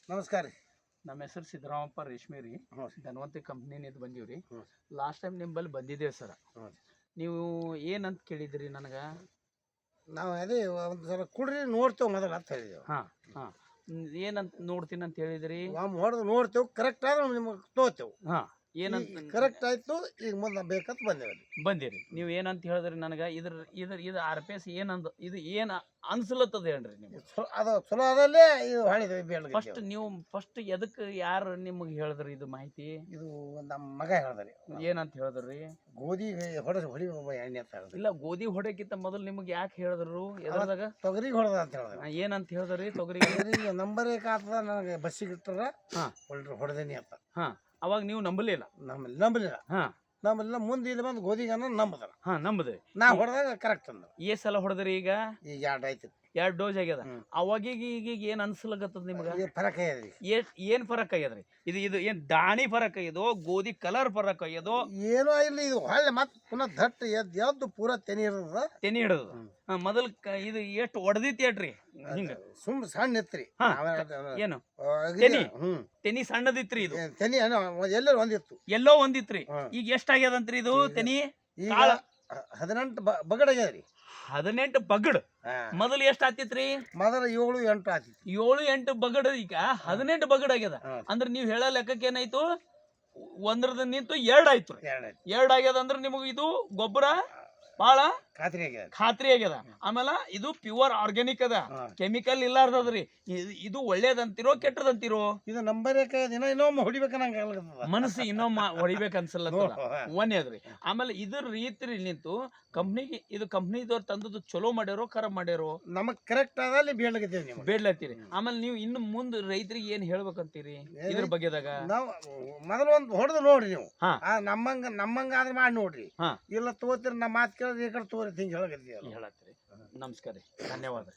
ನಮಸ್ಕಾರ ರೀ. ನಮ್ಮ ಹೆಸರು ಸಿದ್ದರಾಮಪ್ಪ ರೇಷ್ಮೆ ರೀ. ಹ್ಞೂ ಧನ್ವಂತಿ ಕಂಪ್ನಿನಿಂದ ಬಂದೀವಿ ರೀ. ಹ್ಞೂ ಲಾಸ್ಟ್ ಟೈಮ್ ನಿಮ್ಮಲ್ಲಿ ಬಂದಿದ್ದೇವೆ ಸರ್. ಹ್ಞೂ ನೀವು ಏನಂತ ಕೇಳಿದ್ರಿ ನನಗೆ? ನಾವು ಅದೇ ಒಂದು ಸಲ ಕುಡ್ರಿ ನೋಡ್ತೇವೆ ಮೊದಲು ಅಂತ ಹೇಳಿದೆವು. ಹಾಂ ಹಾಂ, ಏನಂತ ನೋಡ್ತೀನಿ ಅಂತ ಹೇಳಿದ್ರಿ? ಒಮ್ಮೆ ಹೊಡೆದು ನೋಡ್ತೇವೆ, ಕರೆಕ್ಟ್ ಆದ್ರೆ ನಿಮಗೆ ತೋತೇವೆ. ಹಾಂ, ಏನಂತ ಕರೆಕ್ಟ್ ಆಯ್ತು, ಈಗ ಮುಂದೆ ಬೇಕಂತ ಬಂದೇವೆ. ಬಂದಿರಿ. ನೀವು ಏನಂತ ಹೇಳಿದ್ರಿ ನನಗೆ? ಇದು RPS ಏನಂದ, ಇದು ಏನು ಅನ್ಸ್ಲತ್ತದ ಹೇಳ್ರಿ ನಿಮ್ಗೆ? ಅದು ಚಲೋ ಅದಲ್ಲೇ ಇದು ಹೊಳಿದೇವೆ ಬೇಡ. ಫಸ್ಟ್ ಎದಕ್ಕೆ ಯಾರು ನಿಮಗೆ ಹೇಳಿದ್ರಿ ಇದು ಮಾಹಿತಿ? ಇದು ನಮ್ಮ ಮಗ ಹೇಳ್ದಾರೆ. ಏನಂತ ಹೇಳಿದ್ರಿ? ಗೋಧಿ ಹೊಡಿ ಎಣ್ಣೆ ಅಂತ ಹೇಳಿದ್ರಿ. ಇಲ್ಲ, ಗೋಧಿ ಹೊಡೆಯಕ್ಕಿಂತ ಮೊದಲು ನಿಮಗೆ ಯಾಕೆ ಹೇಳಿದ್ರು? ಎದ್ರದಾಗ ತೊಗರಿಗೆ ಹೊಡೆದ ಅಂತ ಹೇಳಿದ್ರು. ಏನಂತ ಹೇಳಿದ್ರಿ? ತೊಗರಿಗೆ ನಂಬರ್ ಏಕಾಗ್ತದ ನನಗೆ ಬಸ್ಸಿಗೆ ಇಟ್ಟರ ಹಾಂ ಹೊಡೆದೇನಿ ಅಂತ. ಹಾಂ, ಅವಾಗ ನೀವು ನಂಬಲಿಲ್ಲ? ನಂಬಲಿಲ್ಲ. ಹಾಂ, ನಮ್ಮಲ್ಲ ಮುಂದೆ ಇಲ್ಲಿ ಬಂದು ಗೋಧಿಗೆ ನಂಬುದಲ್ಲ. ಹಾಂ, ನಂಬುದ್ರಿ. ನಾ ಹೊಡೆದಾಗ ಕರೆಕ್ಟ್ ಅಂದ. ಸಲ ಹೊಡೆದ್ರಿ? ಈಗ 2 ಆಯ್ತು. 2 ಡೋಸ್ ಆಗ್ಯದ. ಅವಾಗೀಗ ಈಗ ಏನು ಅನ್ಸ್ಲಕತ್ತದ ನಿಮ್ಗೆ? ಫರಕ್ ಆಗ್ಯದ್ರಿ. ಏನು ಫರಕ್ ಆಗ್ಯದ್ರಿ? ಇದು ಏನು ದಾಣಿ ಫರಕ್ ಆಗ್ಯದೋ, ಗೋಧಿ ಕಲರ್ ಫರಕ್ ಆಗ್ಯದೋ? ಏನೋ ಇಲ್ಲ, ಇದು ಹೊಳ್ಳೆ ಮತ್ತೆ ಪುನಃ ದಟ್ಟ ಎದ್ದು ಪೂರ ತೆನಿ ಇರ್ತದ. ತೆನಿ ಹಿಡದ. ಮೊದಲು ಇದು ಎಷ್ಟು ಹೊಡೆದಿತ್ತು ಹೇಳ್ರಿ? ಹಿಂಗ ಸುಮ್ ಸಣ್ಣ ಇತ್ರಿ. ಏನು ತೆನಿ? ತೆನಿ ಸಣ್ಣದಿತ್ರಿ. ಇದು ತೆನಿ ಎಲ್ಲರೂ ಒಂದಿತ್ತು. ಎಲ್ಲೋ ಒಂದಿತ್ರಿ. ಈಗ ಎಷ್ಟಾಗ್ಯದಂತ್ರಿ ಇದು ತೆನಿ? ಈಗ 18 ಬಗಡ್ ಆಗ್ಯದ್ರಿ. 18 ಬಗಡ್. ಮೊದಲು ಎಷ್ಟು ಆತಿತ್ರಿ? ಮೊದಲು 7-8 ಆತಿತ್ತು. 7-8 ಬಗಡ್. ಈಗ 18 ಬಗಡ್ ಆಗ್ಯದ. ಅಂದ್ರೆ ನೀವು ಹೇಳೋ ಲೆಕ್ಕಕ್ಕೆ ಏನಾಯ್ತು? 1ರದ ನಿಂತು 2 ಆಯ್ತು. 2 ಆಗ್ಯದ ಅಂದ್ರೆ ನಿಮಗೆ ಇದು ಗೊಬ್ಬರ ಬಹಳ ಖಾತ್ರಿ ಆಗ್ಯದ. ಆಮೇಲೆ ಇದು ಪ್ಯೂರ್ ಆರ್ಗ್ಯಾನಿಕ್ ಅದ, ಕೆಮಿಕಲ್ ಇಲ್ಲಾರ್ದದ್ರಿ. ಇದು ಒಳ್ಳೇದಂತಿರೋ ಕೆಟ್ಟದಂತಿರೋ? ಇದು ನಂಬರ್ ಇನ್ನೊಮ್ಮೆ ಹೊಡಿಬೇಕಂಗ ಮನಸ್ಸು ಇನ್ನೊಮ್ಮೆ ಹೊಡಿಬೇಕು ಅನ್ಸಲ್ಲತ್ತದ. ಒಂದೇದ್ರಿ. ಆಮೇಲೆ ಇದ್ರ ರೀತಿ ನಿಂತು ಕಂಪ್ನಿಗೆ ಇದು ಕಂಪ್ನಿದವ್ರು ತಂದದ್ದು ಚಲೋ ಮಾಡ್ಯಾರೋ ಖರಾಬ್ ಮಾಡ್ಯಾರೋ? ನಮಗ್ ಕರೆಕ್ಟ್ ಆದಲ್ಲಿ ಬೇಡ್ಲತ್ತೀರಿ. ಆಮೇಲೆ ನೀವು ಇನ್ನು ಮುಂದೆ ರೈತರಿಗೆ ಏನ್ ಹೇಳ್ಬೇಕಂತೀರಿ ಇದ್ರ ಬಗ್ಗೆದಾಗ? ನಾವು ಮೊದಲು ಒಂದು ಹೊಡೆದು ನೋಡ್ರಿ. ನೀವು ನಮ್ಮಂಗ ಆದ್ರೆ ಮಾಡಿ ನೋಡ್ರಿ. ಇಲ್ಲ ತಗೋತೀರಿ, ನಮ್ಮ ಮಾತು ಕೇಳಿದ್ರೆ ಈ ಕಡೆ ತಗೋರಿ ಹಿಂಗೆ ಹೇಳತ್ತೀರಿ. ನಮಸ್ಕಾರ ರೀ, ಧನ್ಯವಾದ.